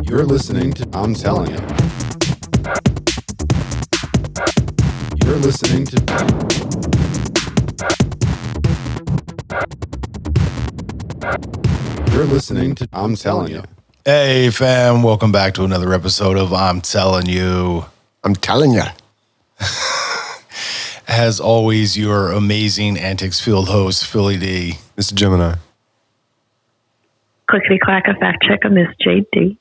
You're listening to I'm Telling You. You're listening to I'm Telling You. Hey fam, welcome back to another episode of I'm Telling You. I'm telling you. As always, your amazing antics-filled host, Philly D. Mr. Gemini. Clickety clack, a fact checker, Miss JD.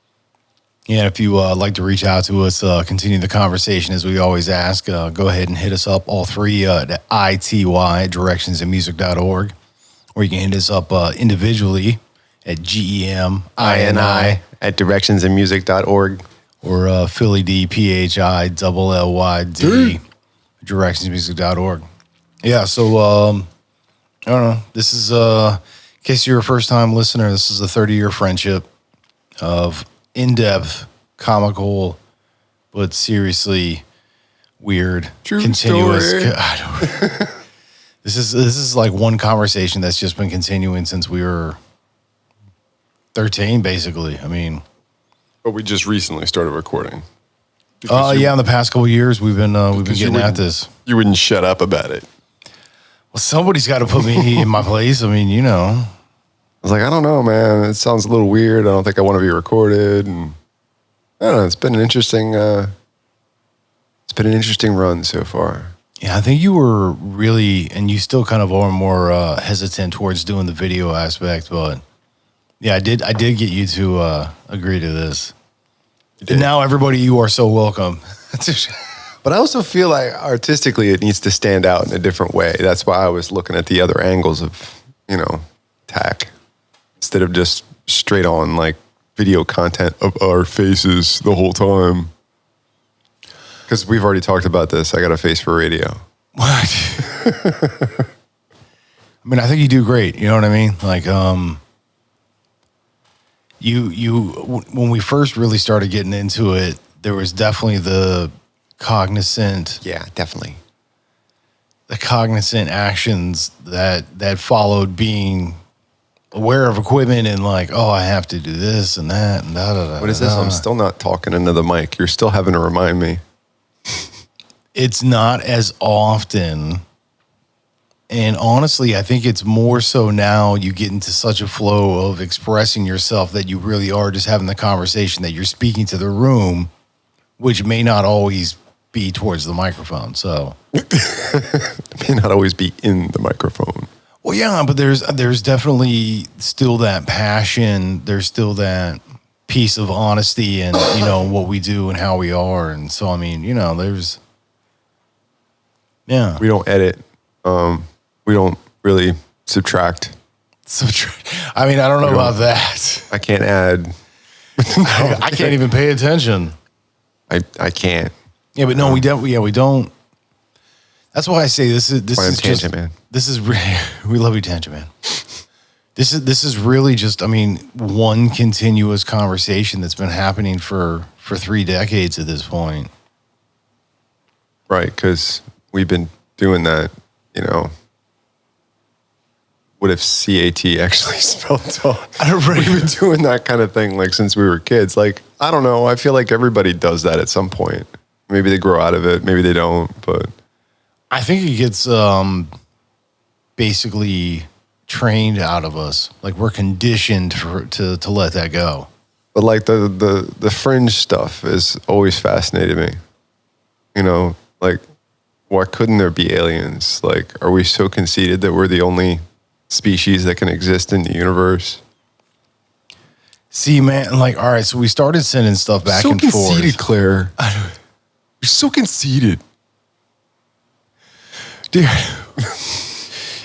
Yeah, if you like to reach out to us, continue the conversation as we always ask, go ahead and hit us up, all three at ITY, directionsinmusic.org, or you can hit us up individually at GEMINI at directionsinmusic.org. or Philly D, PHILLYD, directionsmusic.org. Yeah, so, I don't know, this is, in case you're a first-time listener, this is a 30-year friendship of in-depth, comical, but seriously weird, True continuous. story. This is like one conversation that's just been continuing since we were 13, basically. I mean, But we just recently started recording. yeah, in the past couple of years, we've been getting at this. You wouldn't shut up about it. Well, somebody's got to put me in my place. I mean, you know. I was like, I don't know, man. It sounds a little weird. I don't think I want to be recorded. And I don't know. It's been an interesting run so far. Yeah, I think you were really, and you still kind of are more hesitant towards doing the video aspect, but yeah, I did get you to agree to this. And now everybody, you are so welcome. But I also feel like artistically it needs to stand out in a different way. That's why I was looking at the other angles of, tack. Instead of just straight on like video content of our faces the whole time. Because we've already talked about this. I got a face for radio. What? I mean, I think you do great. You know what I mean? Like, when we first really started getting into it, there was definitely the cognizant actions that followed being aware of equipment and like, oh, I have to do this and that and da-da-da. What is this? I'm still not talking into the mic. You're still having to remind me. It's not as often. And honestly, I think it's more so now you get into such a flow of expressing yourself that you really are just having the conversation, that you're speaking to the room, which may not always be towards the microphone. So It may not always be in the microphone. well, yeah, but there's definitely still that passion. There's still that piece of honesty and, what we do and how we are. And so, I mean, there's, yeah. We don't edit. We don't really subtract. I mean, I don't know about that. I can't add. I can't even pay attention. I can't. Yeah, but no, we don't. That's why I say this is Tangent just, Man. This is we love you, Tangent Man. This is really just, I mean, one continuous conversation that's been happening for 3 decades at this point. Right, because we've been doing that, What if CAT actually spelled talk? We've been doing that kind of thing like since we were kids. Like, I don't know. I feel like everybody does that at some point. Maybe they grow out of it. Maybe they don't. But I think it gets basically trained out of us. Like we're conditioned to let that go. But like the fringe stuff has always fascinated me. Like, why couldn't there be aliens? Like, are we so conceited that we're the only species that can exist in the universe? See, man, like, all right, so we started sending stuff back and forth. So conceited, Claire. You're so conceited. Dude,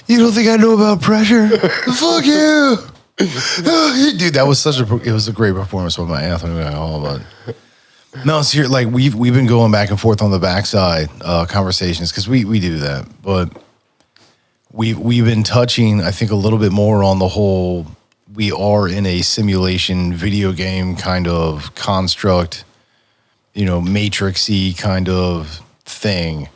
you don't think I know about pressure? Fuck you. Dude, that was it was a great performance by my Anthony. No, it's here. Like we've been going back and forth on the backside conversations because we do that, but we've been touching, I think, a little bit more on the whole. We are in a simulation video game kind of construct, matrixy kind of thing,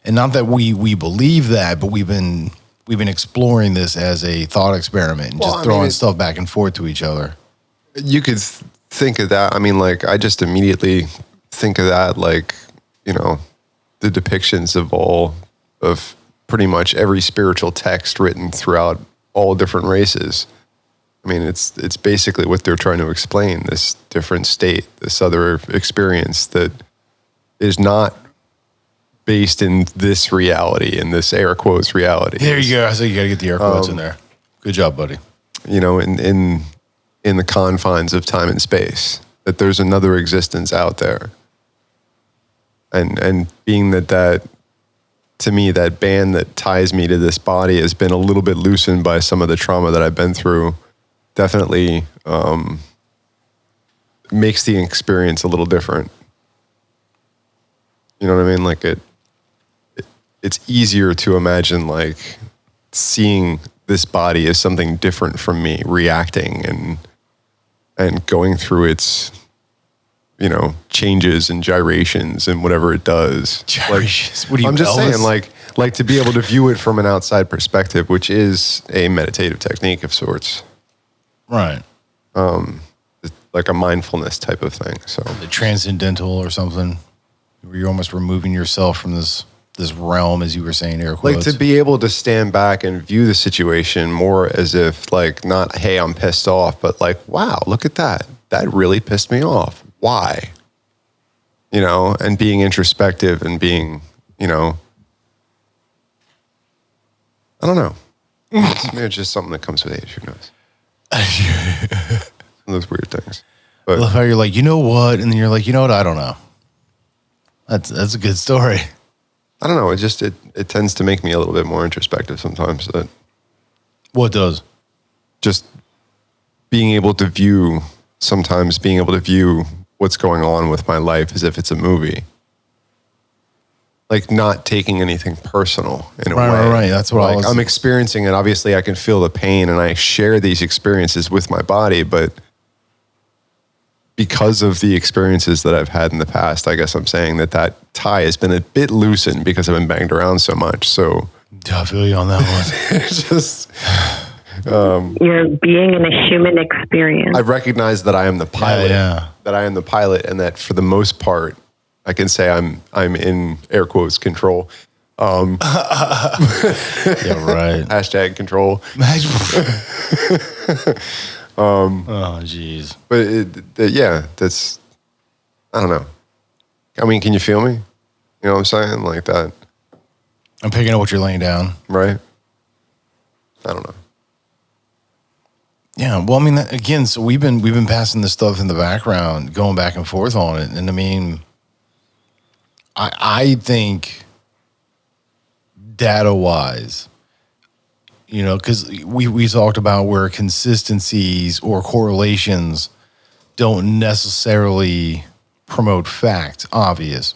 and not that we believe that, but we've been exploring this as a thought experiment and just throwing stuff back and forth to each other. You could think of that, I mean, like, I just immediately think of that, like, you know, the depictions of pretty much every spiritual text written throughout all different races. I mean, it's basically what they're trying to explain, this different state, this other experience that is not based in this reality, in this air quotes reality. There you go. I said you got to get the air quotes in there. Good job, buddy. You know, in the confines of time and space, that there's another existence out there. And being that to me, that band that ties me to this body has been a little bit loosened by some of the trauma that I've been through, definitely makes the experience a little different. You know what I mean? Like it's easier to imagine, like, seeing this body as something different from me, reacting and going through its, you know, changes and gyrations and whatever it does. Gyrations? Like, what are you, I'm just Elvis? saying, like to be able to view it from an outside perspective, which is a meditative technique of sorts. Right. Like a mindfulness type of thing. So The transcendental or something, where you're almost removing yourself from this realm, as you were saying, air quotes. like to be able to stand back and view the situation more as if, like, not, hey, I'm pissed off, but like, wow, look at that. That really pissed me off. Why? You know, and being introspective and being, you know, I don't know. Maybe it's just something that comes with age. Who knows? Those weird things. I But love how you're like, you know what? And then you're like, you know what? I don't know. That's a good story. I don't know. It tends to make me a little bit more introspective sometimes. That What does? just being able to view what's going on with my life as if it's a movie. Like, not taking anything personal in a way. Right. That's what I Like, was. I'm experiencing it. Obviously, I can feel the pain and I share these experiences with my body, but because of the experiences that I've had in the past, I guess I'm saying that tie has been a bit loosened because I've been banged around so much. So I feel you on that one. it's just, You're being in a human experience. I've recognized that I am the pilot, Yeah. that I am the pilot, and that for the most part, I can say I'm in air quotes control. Yeah, right. Hashtag control. Oh, jeez. But yeah, that's, I don't know. I mean, can you feel me? You know what I'm saying? Like that, I'm picking up what you're laying down. right? I don't know. Yeah, well, I mean, again, so we've been passing this stuff in the background, going back and forth on it, and I mean, I think data-wise, you know, because we talked about where consistencies or correlations don't necessarily promote fact, obvious.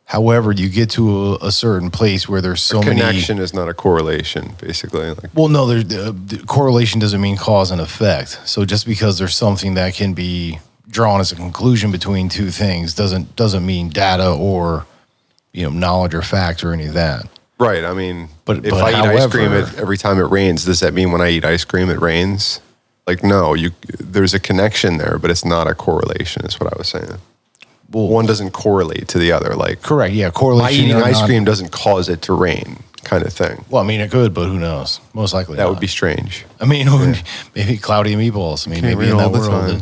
However, you get to a certain place where there's so many. Connection is not a correlation, basically. Like, Well, no, the correlation doesn't mean cause and effect. So just because there's something that can be drawn as a conclusion between two things doesn't mean data or, you know, knowledge or fact or any of that. right. I mean, But if I eat ice cream however- every time it rains, does that mean when I eat ice cream it rains? Like, no, there's a connection there, but it's not a correlation, is what I was saying. Well, One doesn't correlate to the other. Like, correct, yeah, my correlation. eating or ice not- cream doesn't cause it to rain, kind of thing. Well, I mean, it could, but who knows? Most likely That not. would be strange. I mean, maybe cloudy meatballs. I mean, Can't maybe in rain that all the world.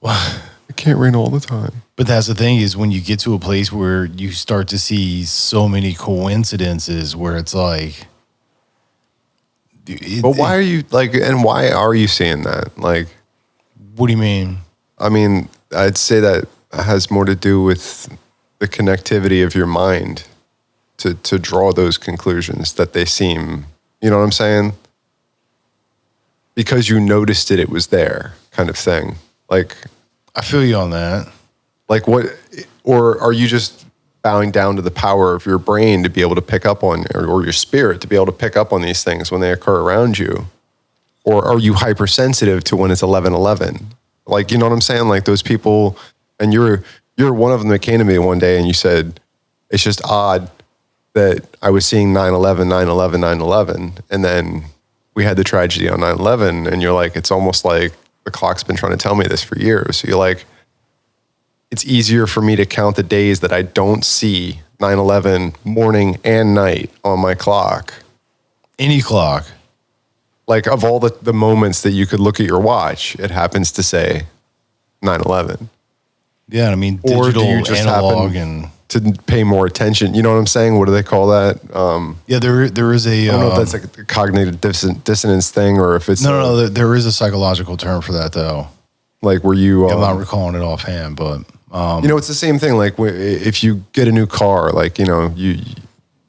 time. It can't rain all the time. But that's the thing is when you get to a place where you start to see so many coincidences where it's like. But why are you like, and why are you seeing that? Like, What do you mean? I mean, I'd say that has more to do with the connectivity of your mind to draw those conclusions that they seem, you know what I'm saying? Because you noticed it was there, kind of thing. Like I feel you on that. what, or are you just bowing down to the power of your brain to be able to pick up on, or your spirit to be able to pick up on these things when they occur around you? Or are you hypersensitive to when it's 11:11? Like, you know what I'm saying? Like those people, and you're one of them that came to me one day and you said, it's just odd that I was seeing 9/11, 9/11, 9/11. And then we had the tragedy on 9/11 and you're like, it's almost like the clock's been trying to tell me this for years. So you're like, it's easier for me to count the days that I don't see 9/11 morning and night on my clock. Any clock. Like of all the moments that you could look at your watch, it happens to say 9/11. Yeah, I mean, Or digital, do you just analog, happen to pay more attention? You know what I'm saying? What do they call that? yeah, there is a. I don't know if that's like a cognitive dissonance thing or if it's No. There is a psychological term for that, though. like where you. I'm not recalling it offhand, but you know, it's the same thing. Like if you get a new car, like you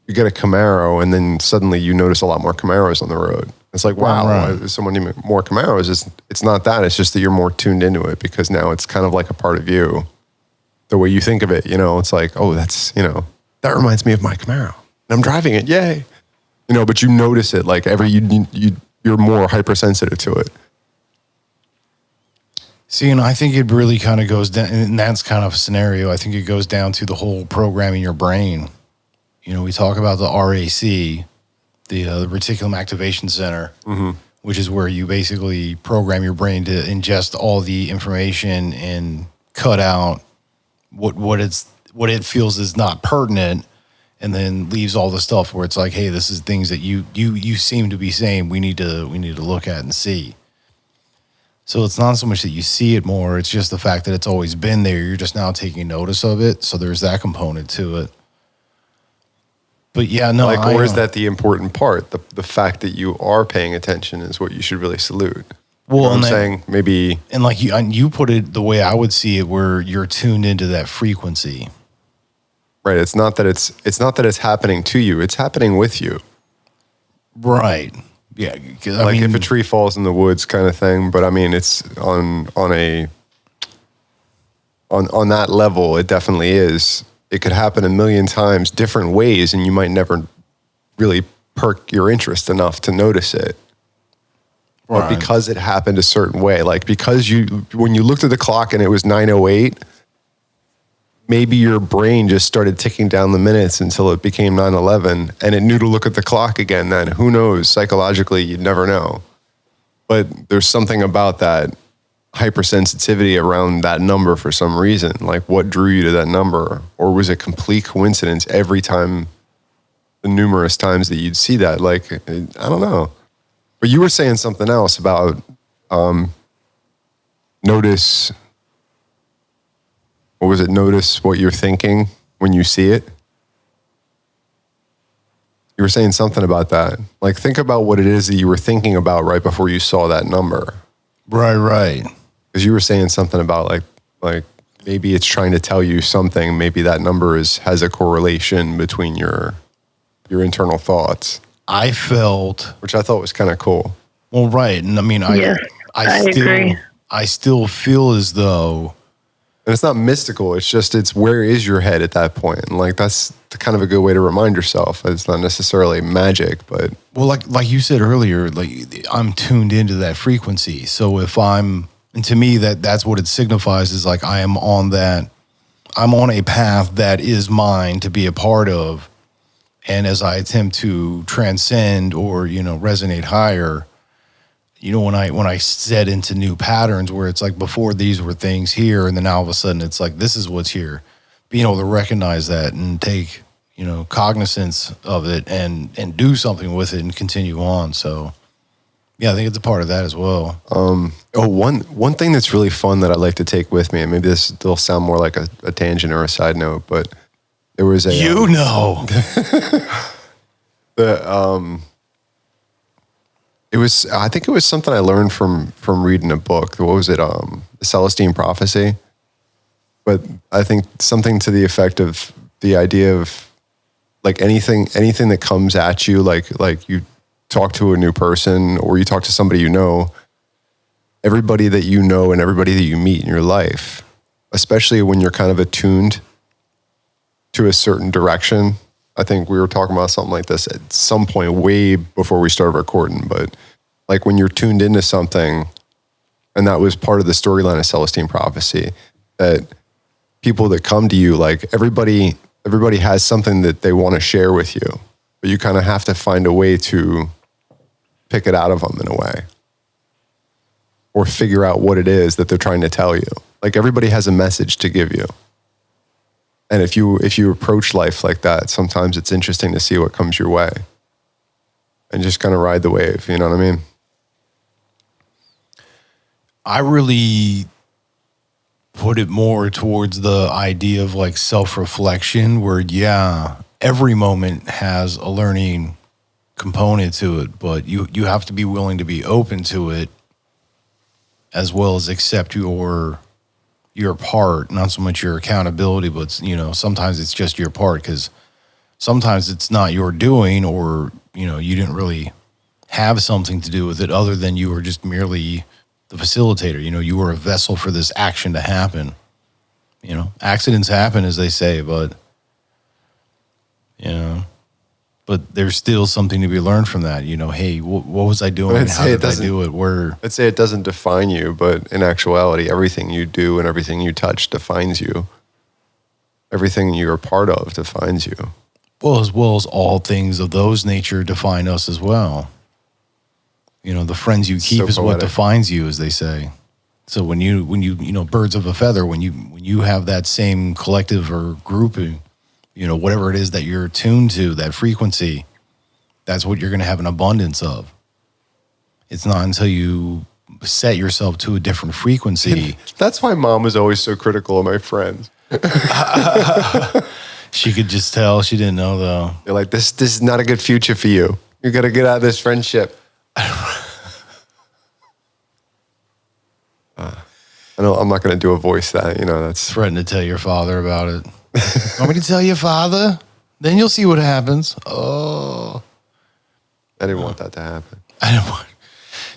get a Camaro, and then suddenly you notice a lot more Camaros on the road. It's like, wow, Right. there's so many more Camaros. It's not that. It's just that you're more tuned into it because now it's kind of like a part of you. The way you think of it, you know, it's like, oh, that's, you know, that reminds me of my Camaro. And I'm driving it, yay. You know, but you notice it like you're more hypersensitive to it. see, and I think it really kind of goes down, and that's kind of a scenario. I think it goes down to the whole programming your brain. You know, we talk about the RAC, the Reticulum Activation Center, which is where you basically program your brain to ingest all the information and cut out what it feels is not pertinent, and then leaves all the stuff where it's like, hey, this is things that you seem to be saying we need to look at and see. So it's not so much that you see it more, it's just the fact that it's always been there. You're just now taking notice of it. So there's that component to it. But yeah, no, Or is that the important part? The fact that you are paying attention is what you should really salute. Well, You know what I'm and saying? Maybe. And like you put it the way I would see it, where you're tuned into that frequency. Right. It's not that it's happening to you. It's happening with you. Right. Yeah. I Like mean, if a tree falls in the woods kind of thing. But I mean, it's on that level, it definitely is. It could happen a million times different ways, and you might never really perk your interest enough to notice it. But Right. because it happened a certain way, like because when you looked at the clock and it was 9:08, maybe your brain just started ticking down the minutes until it became 9:11, and it knew to look at the clock again then. Who knows? Psychologically, you'd never know. But there's something about that hypersensitivity around that number for some reason. Like what drew you to that number? Or was it complete coincidence every time, the numerous times that you'd see that? Like, I don't know. But you were saying something else about notice. What was it? Notice what you're thinking when you see it. You were saying something about that. Like, think about what it is that you were thinking about right before you saw that number. Right. Because you were saying something about like maybe it's trying to tell you something. Maybe that number has a correlation between your internal thoughts. I felt, Which I thought was kind of cool. well, right. And I mean, Yes, I agree. I still feel as though, And it's not mystical. It's where is your head at that point? And like, that's kind of a good way to remind yourself. It's not necessarily magic, but. well, like you said earlier, like I'm tuned into that frequency. So if and to me, that's what it signifies is like I'm on a path that is mine to be a part of. And as I attempt to transcend or, resonate higher, when I set into new patterns where it's like before these were things here, and then all of a sudden it's like, this is what's here, being able to recognize that and take, cognizance of it and do something with it and continue on. So yeah, I think it's a part of that as well. One thing that's really fun that I'd like to take with me, and maybe will sound more like a tangent or a side note, but there was a I think it was something I learned from reading a book. What was it? The Celestine Prophecy. But I think something to the effect of the idea of like anything that comes at you, like you talk to a new person or you talk to somebody you know, everybody that you know and everybody that you meet in your life, especially when you're kind of attuned to a certain direction. I think we were talking about something like this at some point way before we started recording, but like when you're tuned into something, and that was part of the storyline of Celestine Prophecy, that people that come to you, like everybody has something that they want to share with you, but you kind of have to find a way to pick it out of them in a way. or figure out what it is that they're trying to tell you. Like everybody has a message to give you. And if you approach life like that, sometimes it's interesting to see what comes your way and just kind of ride the wave. You know what I mean? I really put it more towards the idea of like self-reflection where, yeah, every moment has a learning component to it, but you have to be willing to be open to it as well as accept your part, not so much your accountability, but, you know, sometimes it's just your part because sometimes it's not your doing or, you know, you didn't really have something to do with it other than you were just merely the facilitator. You know, you were a vessel for this action to happen. You know, accidents happen, as they say, but, you know, but there's still something to be learned from that. You know, hey, what was I doing? How did I do it? I'd say it doesn't define you, but in actuality, everything you do and everything you touch defines you. Everything you're a part of defines you. Well as all things of those nature define us as well. You know, the friends you keep is what defines you, as they say. So when you know, birds of a feather, when you have that same collective or group, you know, whatever it is that you're tuned to, that frequency, that's what you're going to have an abundance of. It's not until you set yourself to a different frequency. That's why Mom was always so critical of my friends. She could just tell. She didn't know, though. They're like, this is not a good future for you. You got to get out of this friendship. I know I'm not going to do a voice that, you know, that's... Threaten to tell your father about it. Want me to tell your father? Then you'll see what happens. Oh. I didn't want that to happen. I didn't want...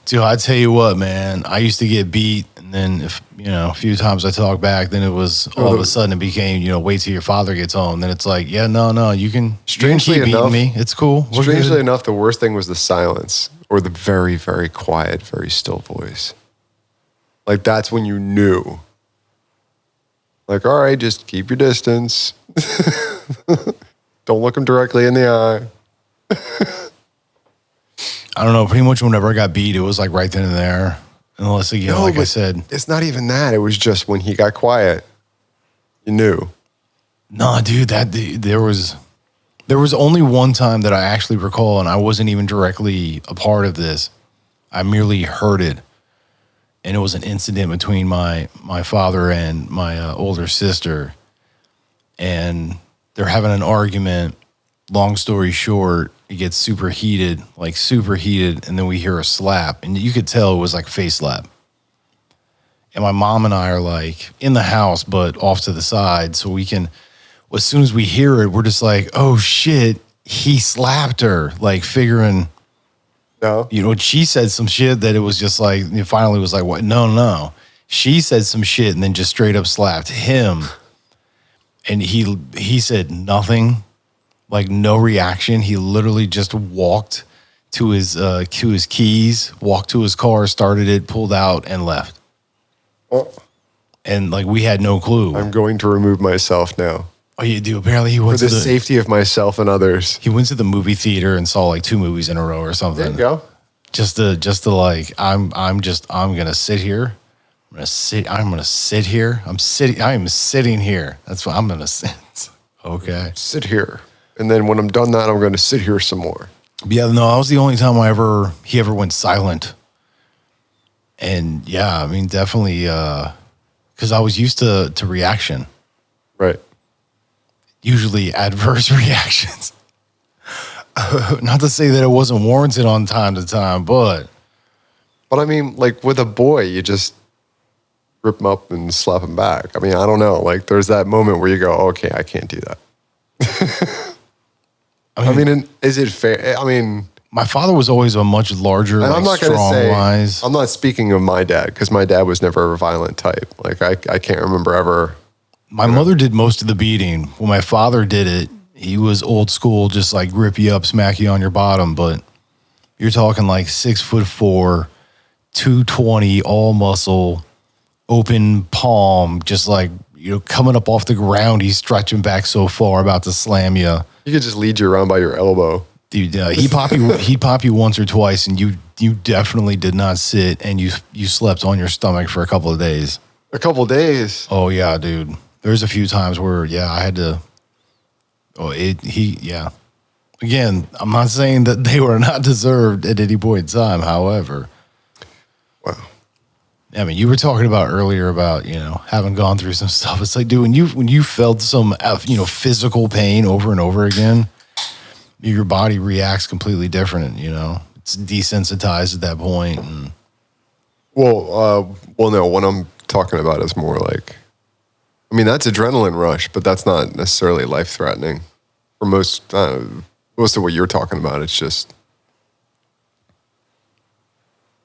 Dude, I tell you what, man. I used to get beat, and then, if you know, a few times I talked back, then it was all of a sudden it became, you know, wait till your father gets home. Then it's like, yeah, no, you can keep beating me. It's cool. Strangely enough, the worst thing was the silence or the very, very quiet, very still voice. Like, that's when you knew. Like, all right, just keep your distance. Don't look him directly in the eye. I don't know. Pretty much whenever I got beat, it was like right then and there. Unless, you know, like I said. It's not even that. It was just when he got quiet, you knew. No, dude, there was only one time that I actually recall, and I wasn't even directly a part of this. I merely heard it. And it was an incident between my father and my older sister. And they're having an argument. Long story short, it gets super heated. And then we hear a slap. And you could tell it was like a face slap. And my mom and I are like in the house, but off to the side. So we can, as soon as we hear it, we're just like, oh shit, he slapped her. Like figuring... No. You know, she said some shit that it was just like, it finally was like, what? No. She said some shit and then just straight up slapped him. And he said nothing, like no reaction. He literally just walked to his keys, walked to his car, started it, pulled out, and left. Oh. And like we had no clue. I'm going to remove myself now. Oh, you do? Apparently he went for the safety of myself and others. He went to the movie theater and saw like 2 movies in a row or something. There you go. Just to like, I'm gonna sit here. I am sitting here. That's what I'm gonna sit. Okay. Sit here. And then when I'm done that, I'm gonna sit here some more. Yeah, no, that was the only time he ever went silent. And yeah, I mean, definitely, because I was used to reaction. Right. Usually adverse reactions. Not to say that it wasn't warranted on time to time, but I mean, like with a boy, you just rip him up and slap him back. I mean, I don't know. Like there's that moment where you go, okay, I can't do that. I mean, is it fair? I mean, my father was always a much larger, like, I'm not going to say, wise. I'm not speaking of my dad because my dad was never a violent type. Like I can't remember ever. My mother did most of the beating. When my father did it, he was old school, just like grip you up, smack you on your bottom. But you're talking like 6'4", 220, all muscle, open palm, just like, you know, coming up off the ground. He's stretching back so far, about to slam you. He could just lead you around by your elbow. Dude, he'd pop you once or twice, and you you definitely did not sit and you slept on your stomach for a couple of days. A couple of days. Oh yeah, dude. There's a few times where I had to. Yeah. Again, I'm not saying that they were not deserved at any point in time. However, Wow. I mean, you were talking about earlier about, having gone through some stuff. It's like, dude, when you felt some, physical pain over and over again, your body reacts completely different. It's desensitized at that point. And Well, no. What I'm talking about is more like, I mean, that's adrenaline rush, but that's not necessarily life threatening. For most of what you're talking about, it's just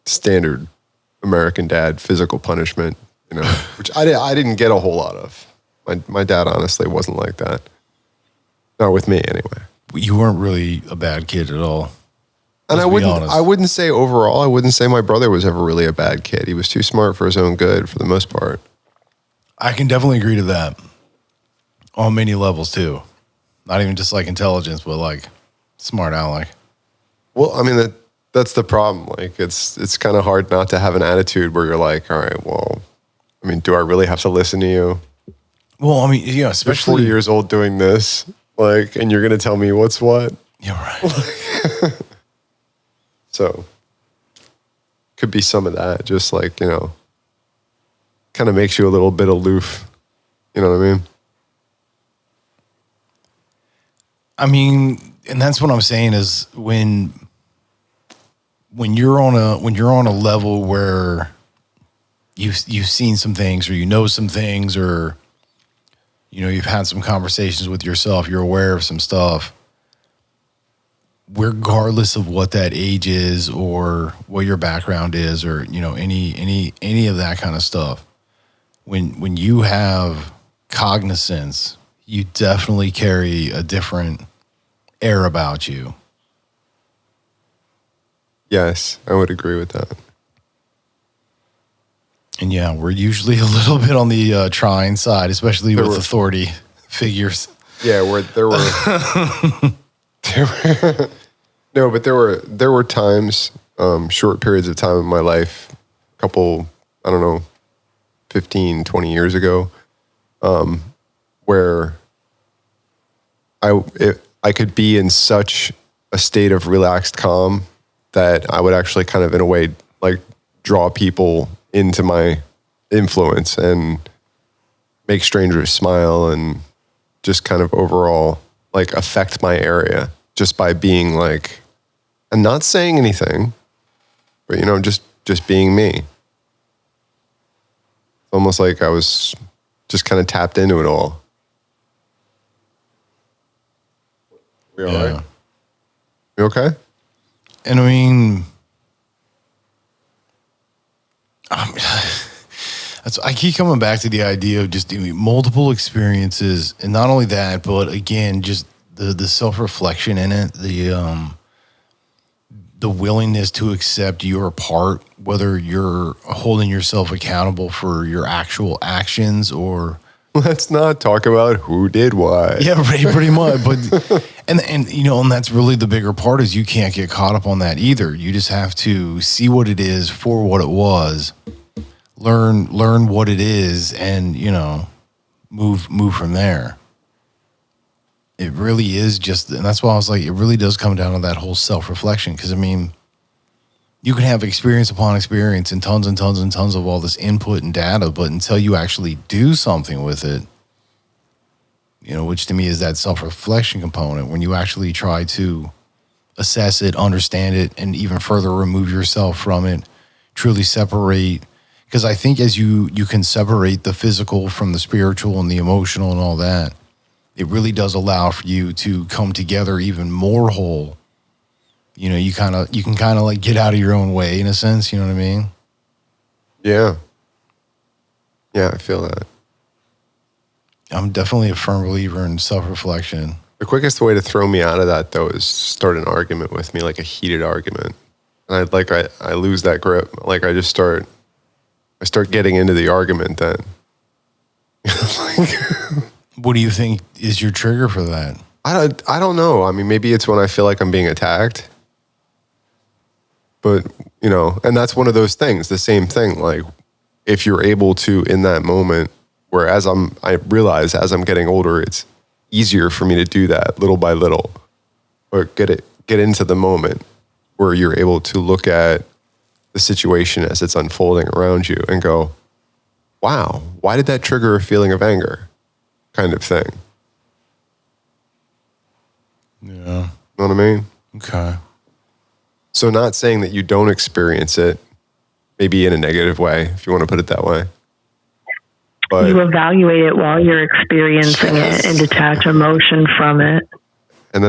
standard American dad physical punishment, which I didn't get a whole lot of. My dad honestly wasn't like that. Not with me anyway. you weren't really a bad kid at all. And I wouldn't say overall, I wouldn't say my brother was ever really a bad kid. He was too smart for his own good for the most part. I can definitely agree to that on many levels too. Not even just like intelligence, but like smart aleck. Well, I mean, that's the problem. Like it's kind of hard not to have an attitude where you're like, all right, well, I mean, do I really have to listen to you? Well, I mean, yeah, You're especially 40 years old doing this, like, and you're going to tell me what's what? Yeah, right. So could be some of that, just like, kind of makes you a little bit aloof. You know what I mean? I mean, and that's what I'm saying is when you're on a level where you've seen some things or some things or you've had some conversations with yourself, you're aware of some stuff, regardless of what that age is or what your background is or any of that kind of stuff. When you have cognizance, you definitely carry a different air about you. Yes, I would agree with that. And yeah, we're usually a little bit on the trying side, especially with authority figures. Yeah, where there were, no, but there were times, short periods of time in my life, a couple, I don't know, 15, 20 years ago, where I could be in such a state of relaxed calm that I would actually kind of, in a way, like draw people into my influence and make strangers smile and just kind of overall like affect my area just by being like, and not saying anything, but just being me. It's almost like I was just kind of tapped into it all. We all right? You okay? And I mean, I keep coming back to the idea of just doing multiple experiences, and not only that, but again, just the self-reflection in it, the willingness to accept your part, whether you're holding yourself accountable for your actual actions or. Let's not talk about who did what. Yeah, pretty much. But and that's really the bigger part is you can't get caught up on that either. You just have to see what it is for what it was, learn what it is, and move from there. It really is just, and that's why I was like, it really does come down to that whole self-reflection. Because I mean, you can have experience upon experience and tons and tons and tons of all this input and data, but until you actually do something with it, which to me is that self-reflection component, when you actually try to assess it, understand it, and even further remove yourself from it, truly separate. Because I think as you can separate the physical from the spiritual and the emotional and all that, it really does allow for you to come together even more whole. You can kind of like get out of your own way in a sense. You know what I mean? Yeah. Yeah, I feel that. I'm definitely a firm believer in self-reflection. The quickest way to throw me out of that, though, is start an argument with me, like a heated argument. And I lose that grip. Like I start getting into the argument then. What do you think is your trigger for that? I don't know. I mean, maybe it's when I feel like I'm being attacked. But, you know, and that's one of those things, the same thing. Like, if you're able to, in that moment, where I realize as I'm getting older, it's easier for me to do that little by little, or get into the moment where you're able to look at the situation as it's unfolding around you and go, wow, why did that trigger a feeling of anger? Kind of thing. Yeah. Know what I mean? Okay. So not saying that you don't experience it, maybe in a negative way, if you want to put it that way. But you evaluate it while you're experiencing it and detach emotion from it. And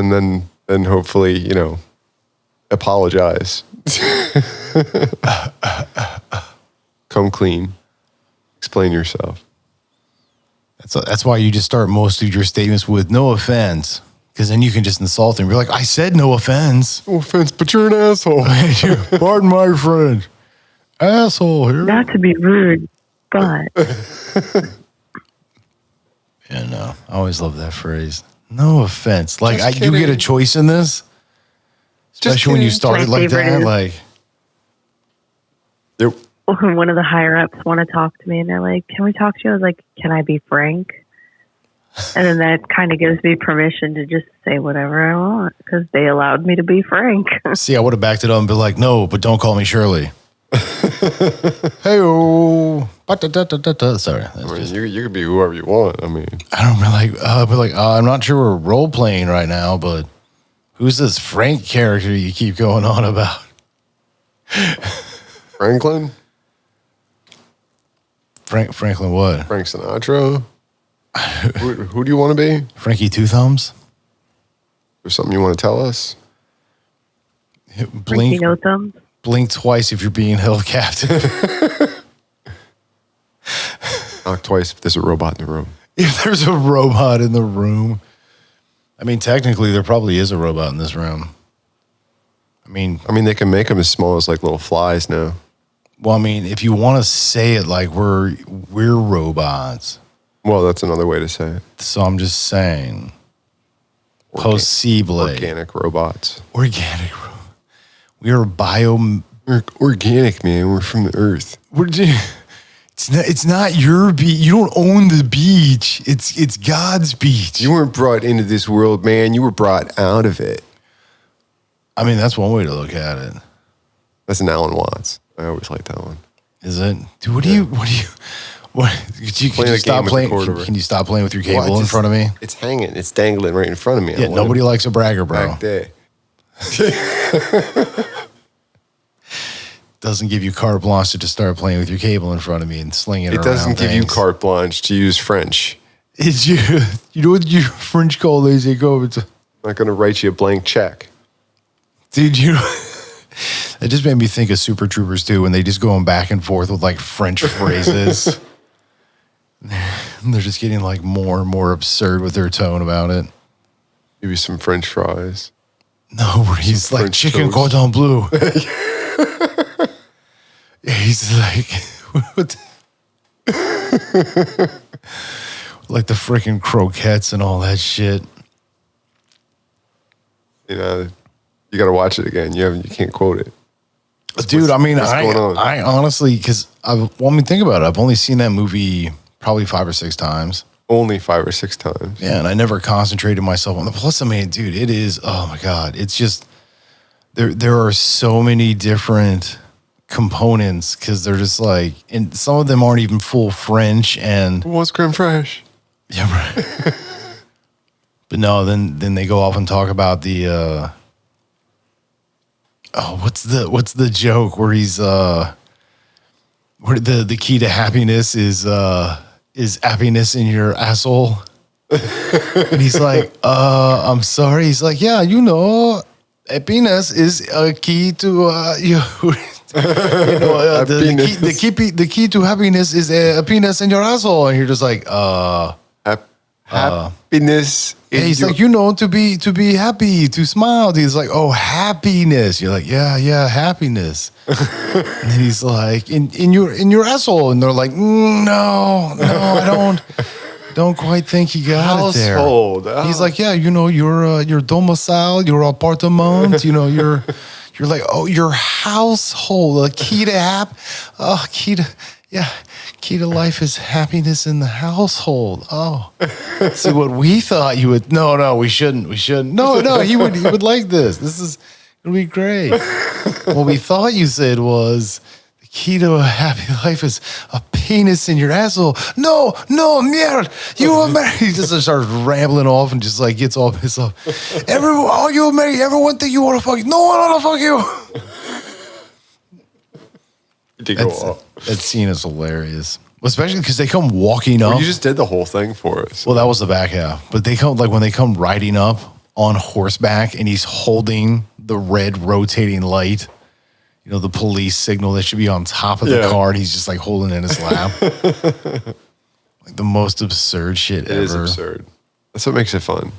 then hopefully, you know, apologize. Come clean. Explain yourself. That's why you just start most of your statements with no offense. Because then you can just insult them. You're like, I said no offense. No offense, but you're an asshole. Pardon my French. Asshole here. Not to be rude, but. Yeah, no. I always love that phrase. No offense. Like, Just you get a kidding. choice in this? Especially when you kidding. started My like favorite that. is- Like, Yep. When one of the higher ups want to talk to me and they're like, can we talk to you? I was like, can I be frank? And then that kind of gives me permission to just say whatever I want because they allowed me to be frank. see, I would have backed it up and be like, no, but don't call me Shirley. Hey-oh. Sorry. That's I mean, just, you could be whoever you want. I mean, I don't be like, I'm not sure we're role playing right now, but who's this Frank character you keep going on about? Franklin? Franklin what? Frank Sinatra? who do you want to be? Frankie Two Thumbs? There's something you want to tell us? Blink, You know them? blink twice if you're being held captive. Knock twice if there's a robot in the room. If there's a robot in the room. I mean, technically, there probably is a robot in this room. I mean, They can make them as small as like little flies now. well, I mean, if you want to say it like we're robots, Well, that's another way to say it. so I'm just saying, possible Organic robots. organic. We are We're organic, man. We're from the earth. It's not your beach. You don't own the beach. It's God's beach. You weren't brought into this world, man. You were brought out of it. I mean, that's one way to look at it. That's an Alan Watts. I always like that one. Is it? Dude, could you Playing a stop game with playing? the cord over. Can you stop playing with your Well, cable in front of me? It's hanging. It's dangling right in front of me. I Yeah, want it nobody likes a bragger, bro. back there. Doesn't give you carte blanche to just start playing with your cable in front of me and slinging it It around. doesn't give you things. carte blanche to use French. It's you. You know what your French call laissez go? It's I'm not going to write you a blank check. dude. It just made me think of Super Troopers too, when they just going back and forth with like French phrases. They're just getting like more and more absurd with their tone about it. Maybe some French fries. No, where he's like French chicken toast. cordon bleu. Yeah, he's like, what like the freaking croquettes and all that shit. You know, you got to watch it again. You can't quote it. Dude, I mean, what's going on? I honestly, because think about it. I've only seen that movie probably 5 or 6 times. Only 5 or 6 times. Yeah, and I never concentrated myself on the plus. I mean, dude, it is. Oh my god, it's just there are so many different components because they're just like, and some of them aren't even full French. And Who wants creme fraiche? yeah, right. But no, then they go off and talk about the. What's the joke where he's where the key to happiness is happiness in your asshole. And he's like, I'm sorry. He's like, yeah, happiness is a key to the key to happiness is a penis in your asshole. And you're just like, Happiness. yeah, he's like, to be happy, to smile. He's like, oh, happiness. You're like, yeah, happiness. And then he's like, in your asshole. And they're like, no, I don't quite think he got it there. Household. He's like, yeah, your domicile, your apartment, you're like, oh, your household, the key to key to life is happiness in the household. Oh, see what we thought you would. No, we shouldn't. No, he would like this. This is gonna be great. What we thought you said was the key to a happy life is a penis in your asshole. No, mierda, you are married. He just starts rambling off and just like gets all pissed off. You are married. Everyone think you want to fuck you. No, I don't want to fuck you. That scene is hilarious, especially because they come walking up. Well, you just did the whole thing for us. Well, that was the back half, but they come when they come riding up on horseback, and he's holding the red rotating light. You know, the police signal that should be on top of the car, and he's just like holding it in his lap. Like the most absurd shit ever. It is absurd. That's what makes it fun.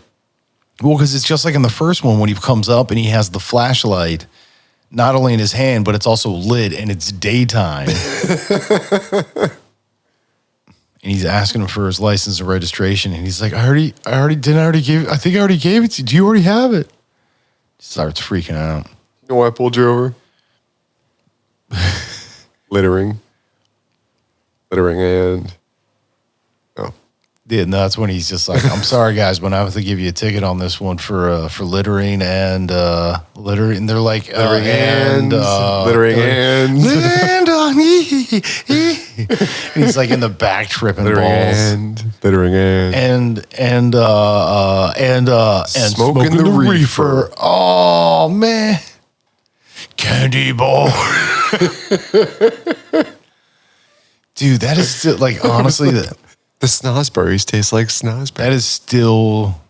Well, because it's just like in the first one when he comes up and he has the flashlight not only in his hand, but it's also lit and it's daytime. And he's asking him for his license and registration, and he's like, I think I already gave it to you. Do you already have it? He starts freaking out. You know why I pulled you over? Littering and Yeah, no, that's when he's just like, I'm sorry guys, but I have to give you a ticket on this one for littering and littering. And they're like, littering and he's like in the back tripping balls. Littering and smoking the reefer. Oh man, candy bar. Dude, that is still like honestly the snozberries taste like snozberries. That is still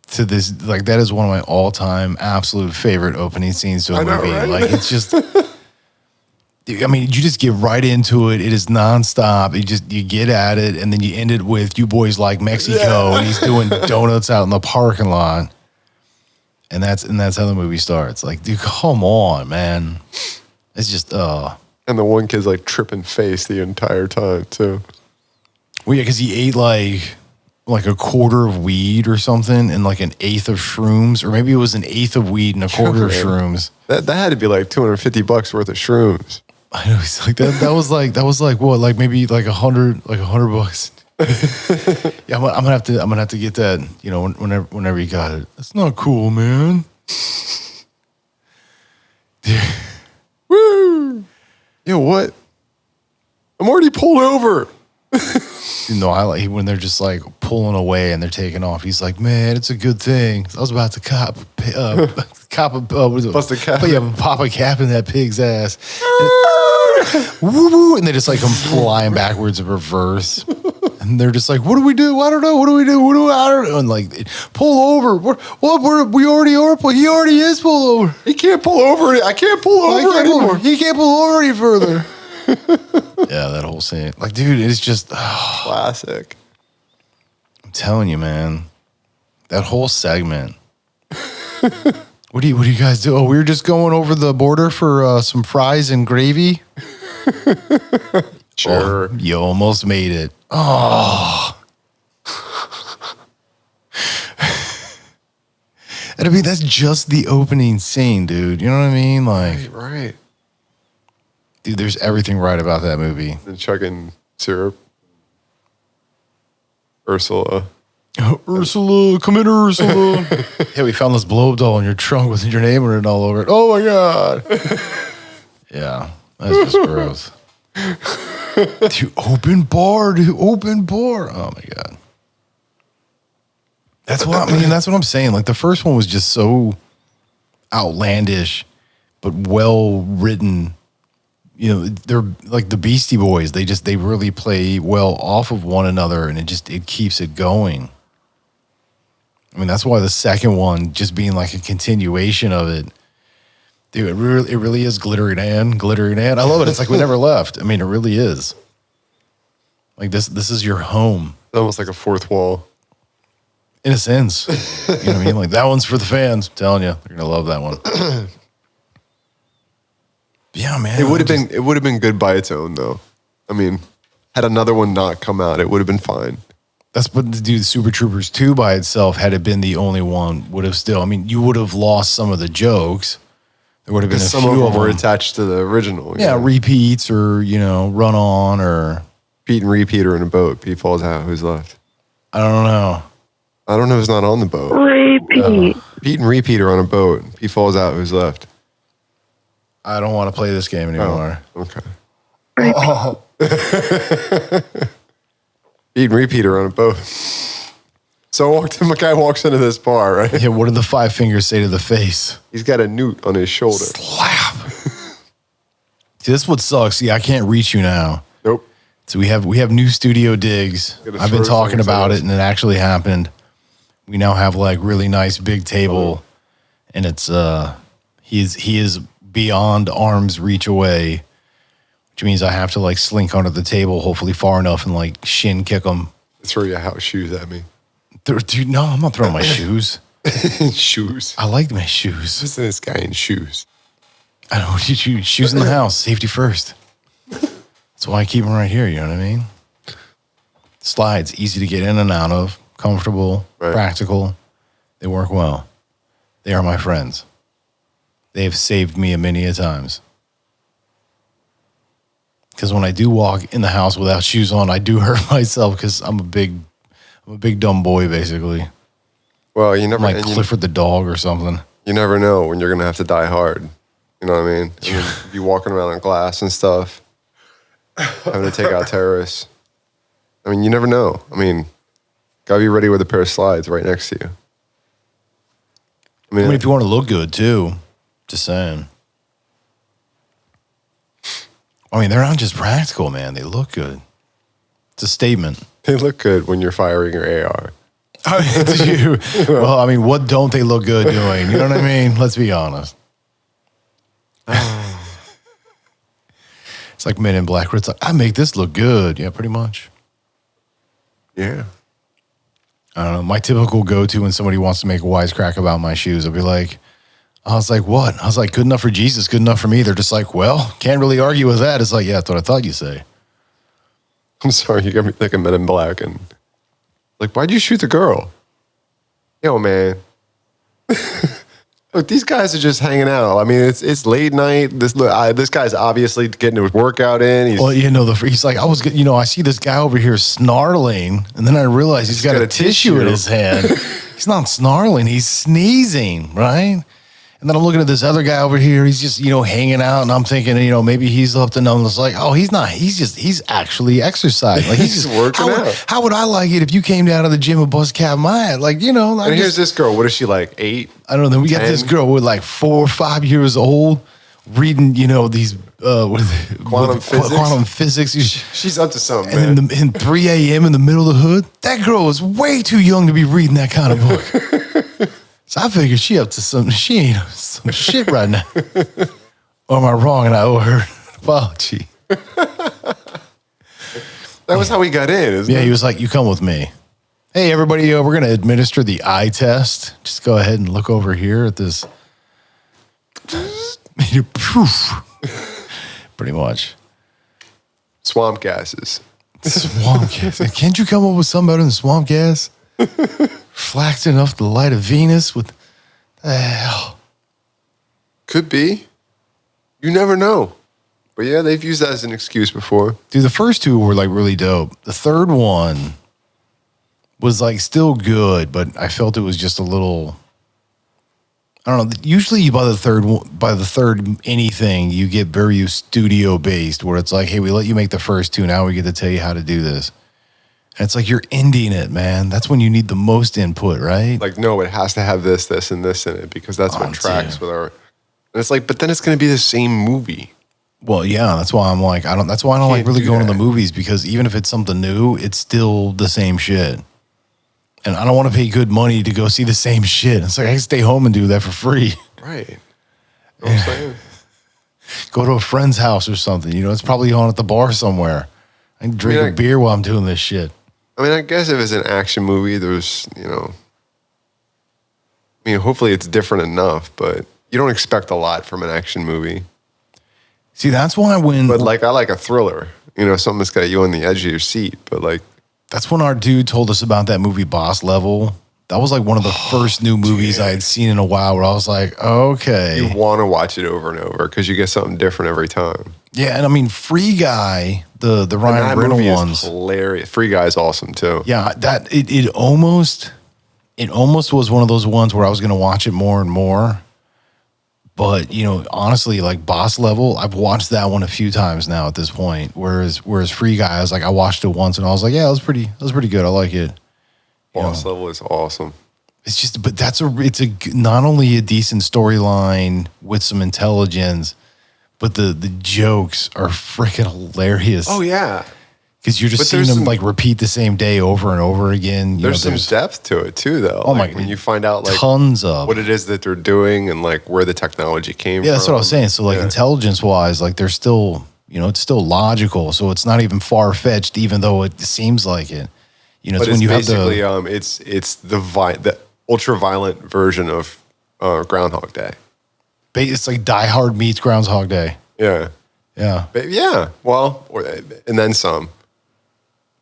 to this like that is one of my all-time absolute favorite opening scenes to a movie. Right? Like it's just I mean, you just get right into it. It is nonstop. You get at it, and then you end it with "You boys like Mexico," and he's doing donuts out in the parking lot, and that's how the movie starts. Like, dude, come on, man. It's just and the one kid's like tripping face the entire time too. Well, yeah, because he ate like a quarter of weed or something, and like an eighth of shrooms, or maybe it was an eighth of weed and a quarter of shrooms. That had to be like $250 worth of shrooms. I know, he's like that. That was like what, like maybe like $100 Yeah, I'm gonna have to get that. You know, whenever you got it. That's not cool, man. Woo! You know what? I'm already pulled over. You know, I like when they're just like pulling away and they're taking off. He's like, man, it's a good thing. I was about to bust a cap. Yeah, pop a cap in that pig's ass. And they just like come flying backwards in reverse. And they're just like, what do we do? I don't know. What do we do? I don't know. And like, pull over. We already are. He already is pulled over. He can't pull over. I can't pull over anymore. He can't pull over any further. Yeah, that whole scene. Like, dude, it's just classic. I'm telling you, man. That whole segment. What do you guys do? Oh, we were just going over the border for some fries and gravy. Sure. Oh, you almost made it. Oh. And I mean, that's just the opening scene, dude. You know what I mean? Like, right. Dude, there's everything right about that movie. And chugging syrup. Ursula. Ursula, come in, Ursula. Hey, we found this blow up doll in your trunk with your name written all over it. Oh my God. Yeah, that's just gross. Dude, open bar. Oh my God. That's what I'm saying. Like the first one was just so outlandish, but well written. You know, they're like the Beastie Boys. They really play well off of one another, and it keeps it going. I mean, that's why the second one just being like a continuation of it, dude. It really is glittering and. I love it. It's like we never left. I mean, it really is. Like this is your home. It's almost like a fourth wall. In a sense, you know what I mean. Like that one's for the fans. I'm telling you, they're gonna love that one. Yeah, man. It would have been good by its own, though. I mean, had another one not come out, it would have been fine. That's what the dude Super Troopers 2 by itself, had it been the only one, would have still. I mean, you would have lost some of the jokes, There would have been a Some few of of them were them. attached to the original. Yeah, repeats or, run on or... Pete and Repeat are in a boat. Pete falls out. Who's left? I don't know. I don't know who's not on the boat. Repeat. Pete and Repeat are on a boat. Pete falls out. Who's left? I don't want to play this game anymore. Okay. Pete and Repeat are on a boat. So a guy walks into this bar, right? Yeah, what did the 5 fingers say to the face? He's got a newt on his shoulder. Slap. See, this is what sucks. See, I can't reach you now. Nope. So we have new studio digs. Gotta I've been throw talking things about at it, and it actually happened. We now have like really nice big table, and it's he is beyond arm's reach away, which means I have to like slink under the table, hopefully far enough, and like shin kick him. Throw your house shoes at me. Dude, no, I'm not throwing my shoes. Shoes. I like my shoes. Listen to this guy in shoes. I don't want you choose shoes in the house. Safety first. That's why I keep them right here. You know what I mean? Slides, easy to get in and out of, comfortable, Right. practical. They work well. They are my friends. They have saved me many a times. Because when I do walk in the house without shoes on, I do hurt myself because I'm a big dumb boy, basically. Well, you never I'm like and Clifford the dog or something. you never know when you're gonna have to die hard. You know what I mean? You walking around on glass and stuff, having to take out terrorists. I mean, you never know. I mean, gotta be ready with a pair of slides right next to you. I mean, if you want to look good too, just saying. I mean, they're not just practical, man. They look good. It's a statement. they look good when you're firing your AR. Well, I mean, what don't they look good doing? You know what I mean? Let's be honest. It's like Men in Black, where it's like, I make this look good. Yeah, pretty much. Yeah. I don't know. My typical go-to when somebody wants to make a wisecrack about my shoes, I'll be like, I was like, what? I was like, good enough for Jesus, good enough for me. They're just like, well, can't really argue with that. It's like, yeah, that's what I thought you'd say. I'm sorry, you got me thinking Men in Black and like, why'd you shoot the girl? Yo, man. Look, these guys are just hanging out. I mean, it's late night. This guy's obviously getting his workout in. Well, he's like, I see this guy over here snarling, and then I realize he's got a tissue in his hand. He's not snarling, he's sneezing, right? And then I'm looking at this other guy over here. He's just, hanging out, and I'm thinking, maybe he's up to no. It's like, oh, he's not. He's actually exercising. Like he's just working out. How would I like it if you came down to the gym and bust cap my head? Like, And here's this girl. What is she, like 8? I don't know. Then we got 10? this girl with like 4 or 5 years old reading, these Quantum physics. Quantum physics. She's up to something, man. And in 3 a.m. in the middle of the hood, that girl is way too young to be reading that kind of book. So I figured she up to something. She ain't up to some shit right now. Or am I wrong and I owe her an apology? That was how we got in, isn't it? Yeah, he was like, you come with me. Hey, everybody, we're going to administer the eye test. Just go ahead and look over here at this. Pretty much. Swamp gases. Swamp gas. Can't you come up with something better than swamp gas? Reflecting off the light of Venus with the hell. Could be. You never know. But yeah, they've used that as an excuse before. Dude, the first 2 were like really dope. The third one was like still good, but I felt it was just a little. I don't know. Usually by the third anything, you get very studio based, where it's like, hey, we let you make the first 2. Now we get to tell you how to do this. And it's like you're ending it, man. That's when you need the most input, right? Like, no, it has to have this, this, and this in it because that's what tracks with our. And it's like, but then it's going to be the same movie. Well, yeah, that's why I'm like, that's why I don't like really do going to that. the movies, because even if it's something new, it's still the same shit. And I don't want to pay good money to go see the same shit. It's like I can stay home and do that for free. Right. You know what I'm saying? Go to a friend's house or something. It's probably on at the bar somewhere. I can drink a like- beer while I'm doing this shit. I mean, I guess if it's an action movie, there's, hopefully it's different enough, but you don't expect a lot from an action movie. See, that's why But like, I like a thriller, something that's got you on the edge of your seat. But like, that's when our dude told us about that movie Boss Level. That was like one of the first new movies I had seen in a while where I was like, okay. You want to watch it over and over because you get something different every time. Yeah, and I mean, Free Guy, the Ryan Reynolds ones. Hilarious. Free Guy is awesome too. Yeah, that it almost was one of those ones where I was going to watch it more and more. But, you know, honestly, like Boss Level, I've watched that one a few times now at this point. Whereas Free Guy, I was like, I watched it once and I was like, yeah, it was pretty good. I like it. Boss Level is awesome. It's just, but it's not only a decent storyline with some intelligence, but the jokes are freaking hilarious. Oh yeah, because you're just seeing them like repeat the same day over and over again. There's some depth to it too, though. Oh like, when you find out like tons of what it is that they're doing and like where the technology came from. Yeah, that's what I was saying. So like intelligence wise, like they're still, you know, it's still logical. So it's not even far fetched, even though it seems like it. You know, but it's when you basically, have the it's the ultra violent version of Groundhog Day. It's like Die Hard meets Groundhog Day. Yeah. Yeah. Yeah. Well, and then some.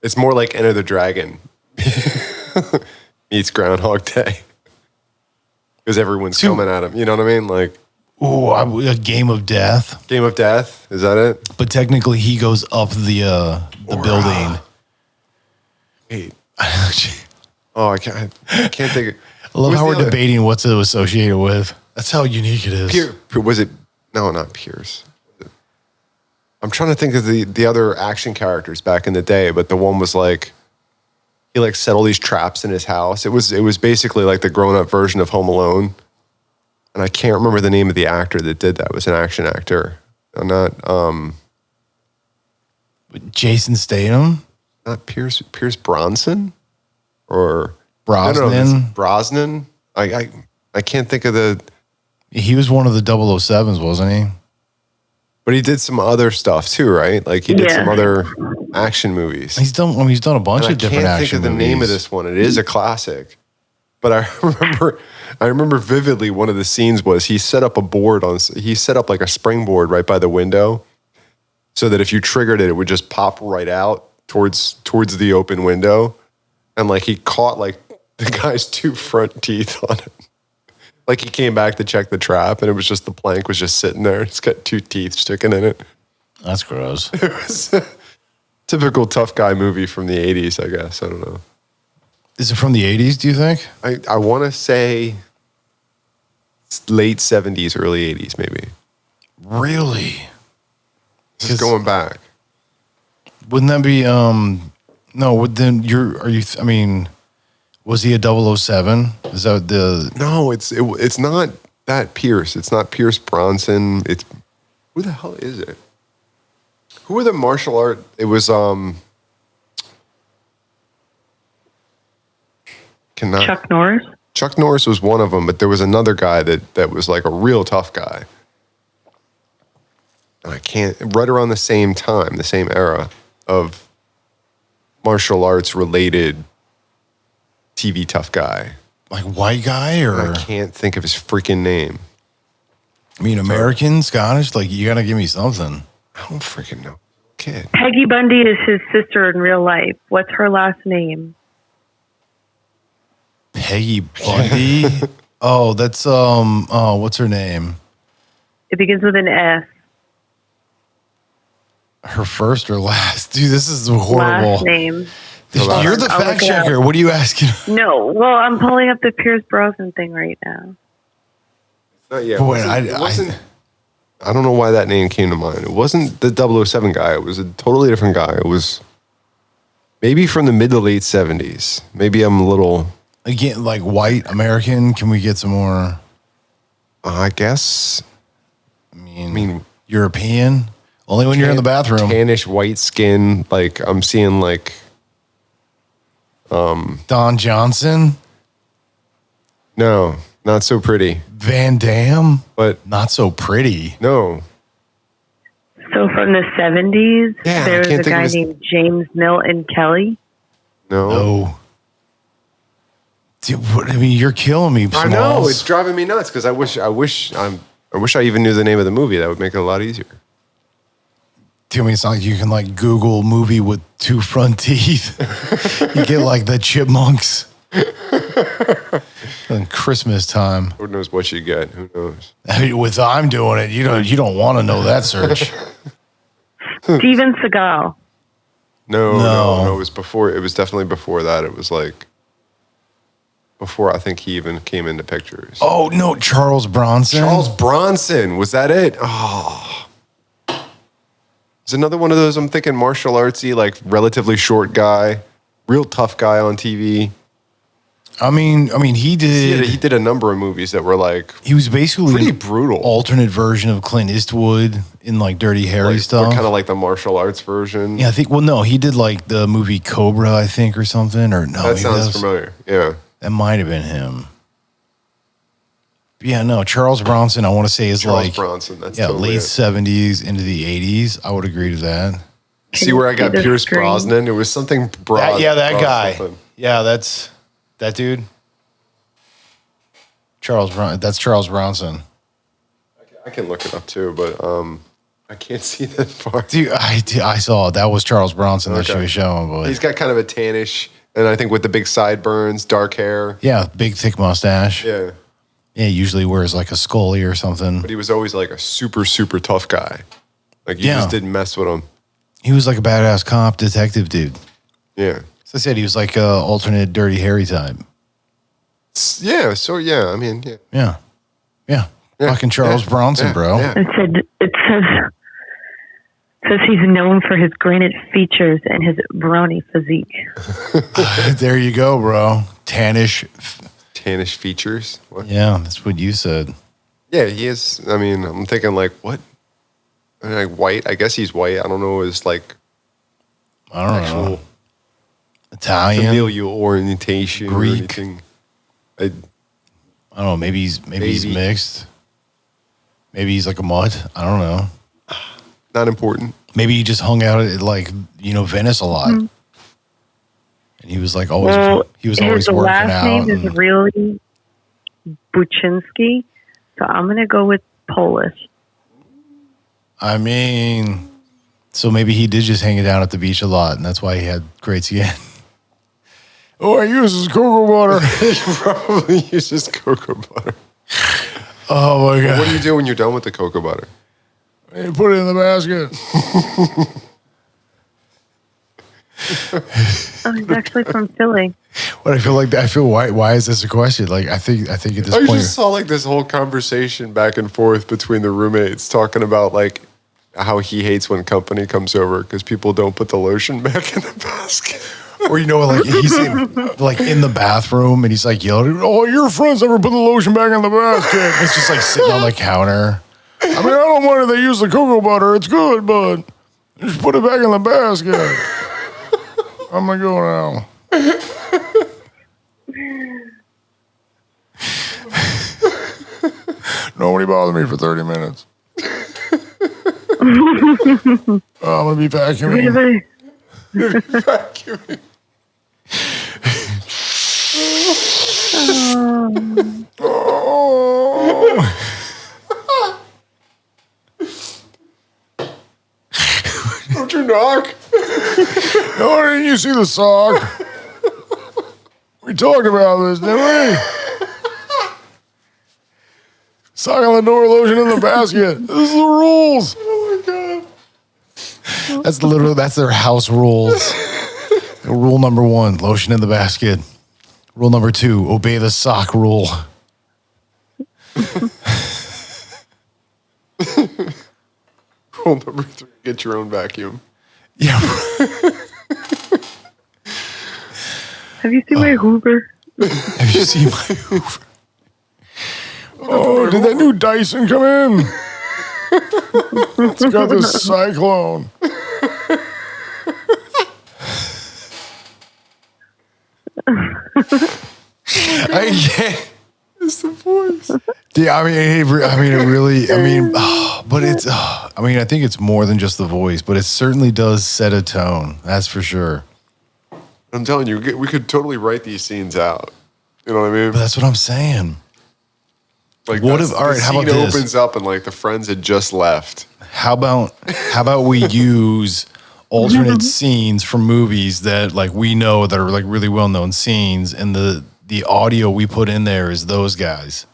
It's more like Enter the Dragon meets Groundhog Day. Because everyone's coming at him. You know what I mean? Like, a Game of Death. Game of Death? Is that it? But technically, he goes up the building. Wait. Oh, I can't think. I love how we're debating what's it associated with. That's how unique it is. Was it? No, not Pierce. I'm trying to think of the other action characters back in the day, but the one was like he like set all these traps in his house. It was basically like the grown up version of Home Alone, and I can't remember the name of the actor that did that. It was an action actor. I'm not Jason Statham. Not Pierce Bronson or Brosnan. No, Brosnan. I can't think of the. He was one of the 007s, wasn't he? But he did some other stuff too, right? Like he did some other action movies. He's done a bunch of different action movies. I can't think of the name of this one. It is a classic. But I remember vividly one of the scenes was he set up like a springboard right by the window so that if you triggered it, it would just pop right out towards the open window. And like he caught like the guy's two front teeth on it. Like he came back to check the trap and it was just the plank was just sitting there. It's got two teeth sticking in it. That's gross. It was a typical tough guy movie from the 80s, I guess. I don't know. Is it from the 80s, do you think? I want to say late 70s, early 80s, maybe. Really? Just going back. Wouldn't that be, no, then I mean, was he a 007? Is that the... No, it's not that Pierce. It's not Pierce Bronson. It's... Who the hell is it? Who are the martial art... It was... Chuck Norris? Chuck Norris was one of them, but there was another guy that was like a real tough guy. I can't... Right around the same time, the same era of martial arts related TV tough guy. Like white guy or... I can't think of his freaking name. I mean, American, Scottish? Like, you got to give me something. I don't freaking know. Kid. Peggy Bundy is his sister in real life. What's her last name? Peggy Bundy? Oh, that's, what's her name? It begins with an S. Her first or last? Dude, this is horrible. Last name. You're the fact checker. What are you asking? No. Well, I'm pulling up the Pierce Brosnan thing right now. Not yet. Boy, I don't know why that name came to mind. It wasn't the 007 guy. It was a totally different guy. It was maybe from the mid to late 70s. Maybe I'm a little... Again, like white American. Can we get some more? I guess. I mean, European. Only when you're in the bathroom. Tannish white skin. Like I'm seeing like. Don Johnson. No, not so pretty. Van Damme. But not so pretty. No. So from the 70s, yeah, there was a guy named James Milton Kelly. No. Dude, I mean, you're killing me. Smalls. I know, it's driving me nuts because I wish I even knew the name of the movie. That would make it a lot easier. Dude, I mean, it's not like you can like Google movie with two front teeth. You get like the chipmunks. And Christmas time. Who knows what you get? Who knows? I mean, with I'm doing it, you don't want to know that search. Steven Seagal. No. It was before. It was definitely before that. It was like before I think he even came into pictures. Oh no, Charles Bronson. Charles Bronson, was that it? Oh, it's another one of those. I'm thinking martial artsy, like relatively short guy, real tough guy on TV. I mean, he did. He did a number of movies that were like He was basically pretty an brutal, alternate version of Clint Eastwood in like Dirty Harry stuff. kind of like the martial arts version. Yeah, I think. Well, no, he did like the movie Cobra, I think, or something. Or no, that sounds familiar. Yeah, that might have been him. But yeah, no, Charles Bronson. I want to say is Charles like Bronson. That's yeah, totally late it. '70s into the '80s. I would agree to that. See where I got see the Pierce screen? Brosnan? It was something broad. That guy. Something. Yeah, that's that dude. That's Charles Bronson. I can look it up too, but I can't see that far. Dude, I saw that was Charles Bronson that she was showing. But He's got kind of a tannish, and I think with the big sideburns, dark hair. yeah, big thick mustache. Yeah. Yeah, usually wears like a Scully or something. But he was always like a super, super tough guy. Like you Yeah. just didn't mess with him. He was like a badass cop detective dude. Yeah. So I said he was like a alternate Dirty Harry type. Yeah. So yeah, I mean, yeah. Yeah. Yeah. Yeah. Fucking Charles Yeah. Bronson, Yeah. bro. Yeah. It says he's known for his granite features and his brawny physique. There you go, bro. Tannish. Tannish features. What? Yeah, that's what you said. Yeah, he is. I mean, I'm thinking like what? I mean, like white. I guess he's white. I don't know his like I don't actual know. Italian. familial orientation Greek. or anything. I don't know. Maybe he's mixed. Maybe he's like a mutt. I don't know. Not important. Maybe he just hung out at like Venice a lot, and he was like always His working last out. name is and- really Buczynski, so I'm going to go with Polish. I mean, so maybe he did just hang it down at the beach a lot, and that's why he had great skin. Oh, I use his cocoa butter. He probably uses cocoa butter. Oh my god! What do you do when you're done with the cocoa butter? You put it in the basket. He's actually from Philly. But I feel why is this a question? Like I think at this I point just saw like this whole conversation back and forth between the roommates talking about like how he hates when company comes over because people don't put the lotion back in the basket. or like he's in the bathroom and he's like yelling, "Oh, your friends never put the lotion back in the basket." It's just like sitting on the counter. I mean, I don't mind if they use the cocoa butter. It's good, but just put it back in the basket. I'm gonna go now. Nobody bothered me for 30 minutes. I'm gonna be vacuuming. Vacuuming. Oh. Don't you knock? Oh, didn't you see the sock? We talked about this, didn't we? Sock on the door, lotion in the basket. This is the rules. Oh my god. That's their house rules. Rule number 1, lotion in the basket. Rule number 2, obey the sock rule. Rule number 3, get your own vacuum. Yeah. Have you seen my Hoover? Have you seen my Hoover? Oh, did that new Dyson come in? It's got this cyclone. I can't. It's the voice. Yeah, I mean, it really. But it's. I mean, I think it's more than just the voice, but it certainly does set a tone. That's for sure. I'm telling you, we could totally write these scenes out. You know what I mean? But that's what I'm saying. Like, What that's- if- all right, the how about scene this? opens up and like the friends had just left. How about we use alternate scenes from movies that like we know that are like really well known scenes, and the audio we put in there is those guys.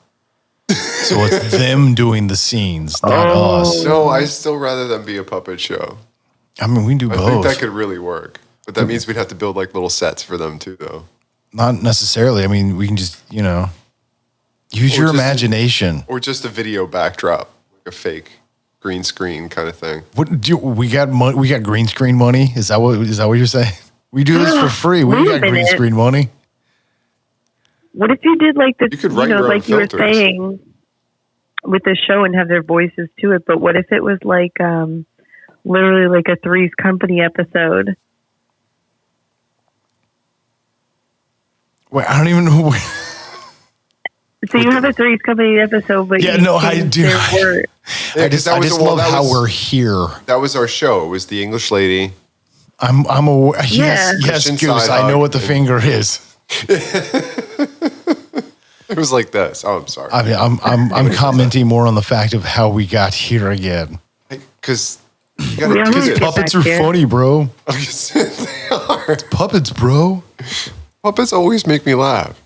So it's them doing the scenes, not us. No, I still rather than be a puppet show. I mean, we can do I both. think that could really work. But that means we'd have to build like little sets for them too, though. Not necessarily. I mean, we can just, use your imagination. Or just a video backdrop, like a fake green screen kind of thing. We got green screen money? Is that what you're saying? We do this for free. We got green screen money. What if you did like this, You could write your own like you were filters. saying with the show and have their voices to it, but what if it was like literally like a Three's Company episode? Wait, I don't even know. So you have a Three's Company episode, but Yeah, you no, I changed do. their word. Yeah, I just 'cause that was- love that how was- we're here. That was our show. It was the English lady. I'm aware. Yeah. Yes, Christian Goose. side I know hug what the and- finger is. It was like this. Oh, I'm sorry. I mean, I'm commenting more on the fact of how we got here again. Because you We gotta do always this. get Puppets back are here. funny, bro. They are. Puppets, bro. Puppets always make me laugh.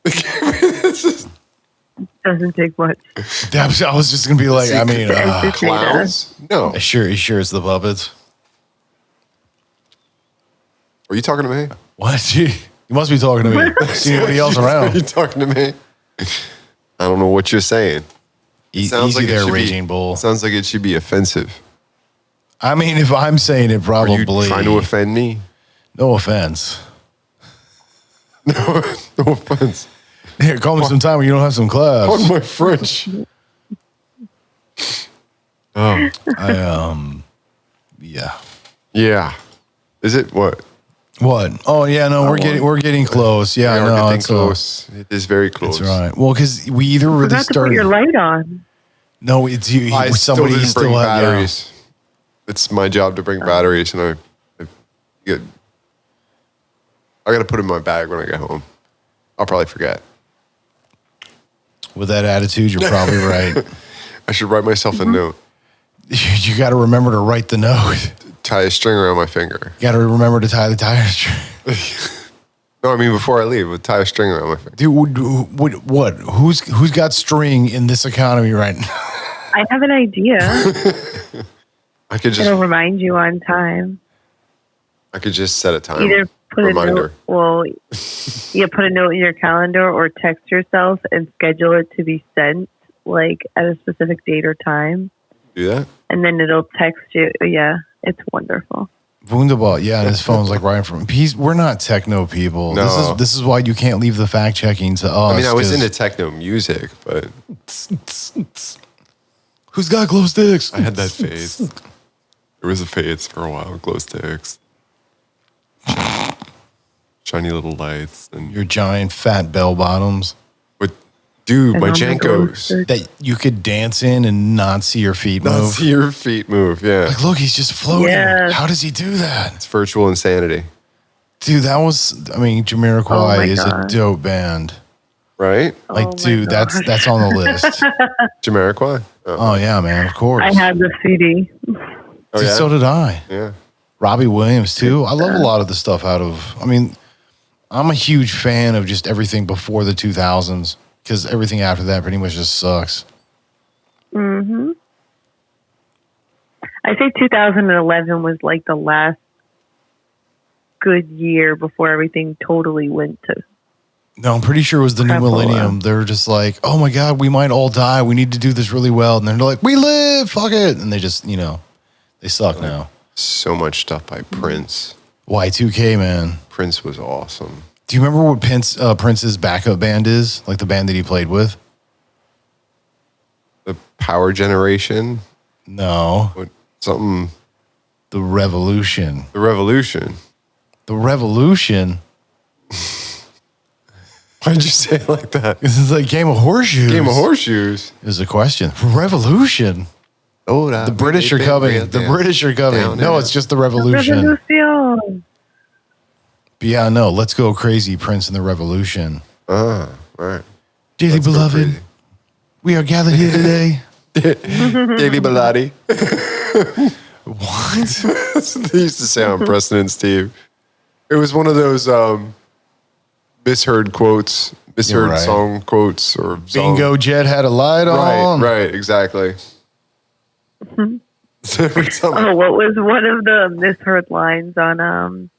It's just Doesn't take much. I was just gonna be like, I mean, clowns? No. sure it's the puppets. Are you talking to me? What? You must be talking to me. See anybody else Are around? you talking to me? I don't know what you're saying. Easy it there, should Raging Bull. Sounds like it should be offensive. I mean, if I'm saying it, Are you probably. trying to offend me? No offense. No offense. Here, call me sometime when you don't have some class. Pardon my French. Oh. Yeah. Yeah. Is it what? What? Oh yeah, no, we're getting close. Yeah, We are no, getting it's close. It is very close. That's right. Well, because we either really Forgot to put started. your light on. No, it's you. I Somebody still didn't bring had batteries. It's my job to bring batteries, and I got to put it in my bag when I get home. I'll probably forget. With that attitude, you're probably right. I should write myself a note. You got to remember to write the note. Tie a string around my finger. You got to remember to tie the tire string. No, I mean before I leave, tie a string around my finger. Dude, what? Who's got string in this economy right now? I have an idea. I could It'll just remind you on time. set a time Either put reminder. a note. Well, you put a note in your calendar or text yourself and schedule it to be sent like at a specific date or time, Do that. and then it'll text you. Yeah, it's wonderful. Wunderbar. Yeah, and his phone's like right in front. We're not techno people. No. This is why you can't leave the fact checking to us. I mean, I was 'cause- into techno music, but Who's got glow sticks? I had that phase. There was a phase for a while. Glow sticks, shiny little lights, and Your giant fat bell bottoms dude, And my on the glow Jankos. stick. that you could dance in and not see your feet Not move. see your feet move. Yeah, Like, look, he's just floating. Yes. How does he do that? it's virtual insanity, Dude, that was, I mean, Oh my Jamiroquai is a God. dope band. right? Like, Oh my dude, gosh. that's on the list. Jamiroquai. Oh, yeah, man, of course. I had the CD. Oh, Dude, yeah? so did I. Yeah. Robbie Williams, too. I love a lot of the stuff out of, I mean, I'm a huge fan of just everything before the 2000s because everything after that pretty much just sucks. I say 2011 was like the last good year before everything totally went to. No, I'm pretty sure it was the new Crapola. millennium. They were just like, oh my God, we might all die. We need to do this really well. And then they're like, we live, fuck it. And they just, they suck now. So much stuff by Prince. Y2K, man. Prince was awesome. Do you remember what Prince's backup band is? Like the band that he played with? The Power Generation. No. What? Something. The Revolution. The Revolution. The Revolution? Why'd you say it like that? This is like Game of Horseshoes. Game of Horseshoes. Is a question. Revolution. Oh, The British are coming. The British are coming. No, it's just the Revolution. Revolution. But yeah, no, let's go crazy, Prince and the Revolution. All right. Dearly Let's go beloved, crazy. we are gathered here today. Daily Bellotti. What? That's what they used to say on Preston and Steve. It was one of those misheard quotes, misheard right. song quotes, or Bingo Jet had a light on. Right, exactly. So every time Oh, what was one of the misheard lines on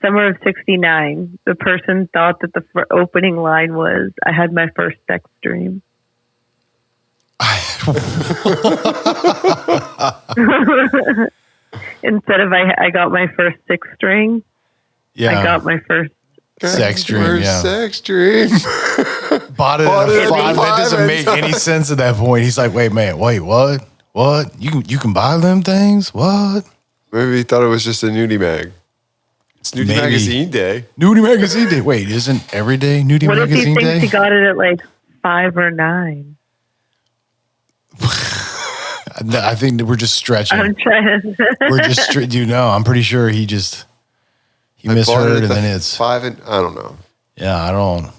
Summer of '69? The person thought that the opening line was, "I had my first sex dream." Instead of I got my first six string, Yeah. I got my first. Sex dream, First yeah. sex dream. Bought it Bought at it a at five. That doesn't five make and- any sense at that point. He's like, wait, what? What? You can buy them things? What? Maybe he thought it was just a nudie mag. It's nudie Maybe. magazine day. Nudie Magazine Day. Wait, isn't every day Nudie What if he Magazine thinks Day? he got it at like 5 or 9? I think that we're just stretching. I'm trying to. We're just, I'm pretty sure he I bought misheard it and at then the it's, 5 and I don't know. yeah, I don't.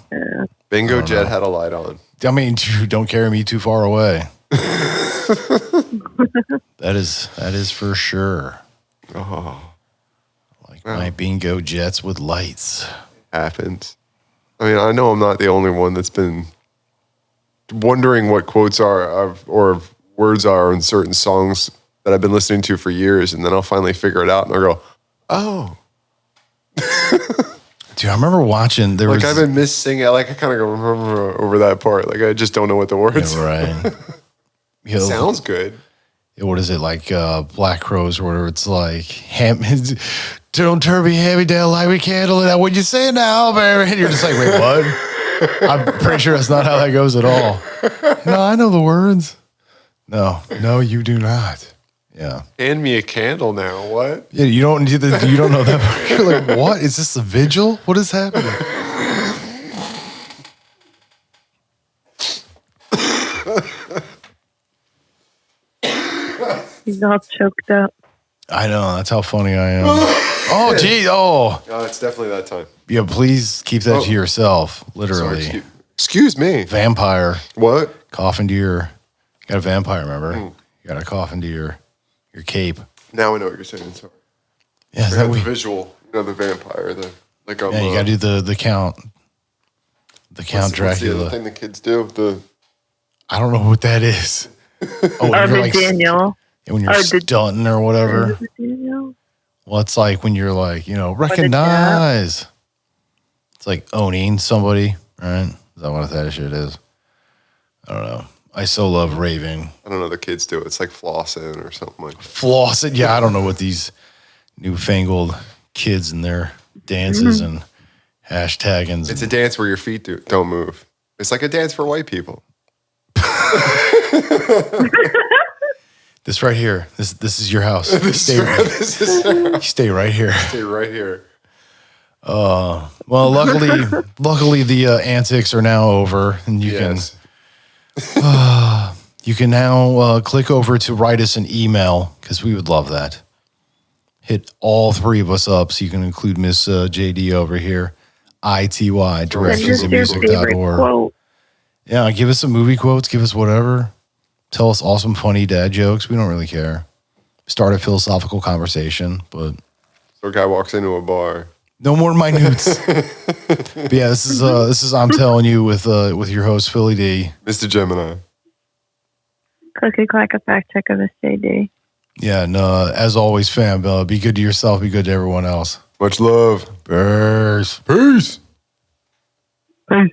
Bingo Jet had a light on. I mean, dude, don't carry me too far away. That is for sure. Oh, Like my bingo jets with lights. happens. I mean, I know I'm not the only one that's been wondering what quotes are or words are in certain songs that I've been listening to for years, and then I'll finally figure it out, and I'll go, "Oh." Dude, I remember watching. There Like was I've been missing it. Like I kind of go remember over that part. Like I just don't know what the words. Yeah, right. You know, Sounds good. what is it like? Black Crows, where it's like, "Don't turn me heavy down like we candle it out." What you say now, baby? And you're just like, wait, what? I'm pretty sure that's not how that goes at all. No, I know the words. No, you do not. Yeah. Hand me a candle now. What? Yeah, you don't know that part. You're like, what? Is this a vigil? What is happening? He's all choked up. I know. That's how funny I am. Oh, gee. Oh. Oh, it's definitely that time. Yeah, please keep that to yourself. Sorry, Literally. excuse me. Vampire. What? Cough into your... You got a vampire, remember? You got to cough into your cape. Now I know what you're saying. Sorry. Yeah, is I that got the we, visual. You know, the vampire. yeah, you got to do the count. The Count What's the Dracula. other thing the kids do? I don't know what that is. Oh, Or you're the like, Daniel. when you're or the- stunting or whatever. Daniel? Well, it's like when you're like, recognize. It's like owning somebody, right? Is that what that shit is? I don't know. I so love raving. I don't know. The kids do it. It's like flossing or something like that. Floss it. Yeah, I don't know what these newfangled kids and their dances and hashtaggings. It's a dance where your feet don't move. It's like a dance for white people. This right here. This is your house. Stay right here. Stay right here. Well, luckily the antics are now over, and you can now click over to write us an email because we would love that. Hit all three of us up so you can include Miss JD over here. ITY Send directions us at your favorite music.org. quote. Yeah, give us some movie quotes. Give us whatever. Tell us awesome, funny dad jokes. We don't really care. Start a philosophical conversation, but So a guy walks into a bar. no more minutes. But yeah, this is I'm telling you with your host Philly D. Mr. Gemini. Cookie clack a fact check of SJD. Yeah, and as always, fam, be good to yourself, be good to everyone else. Much love. Bears. Peace. Peace.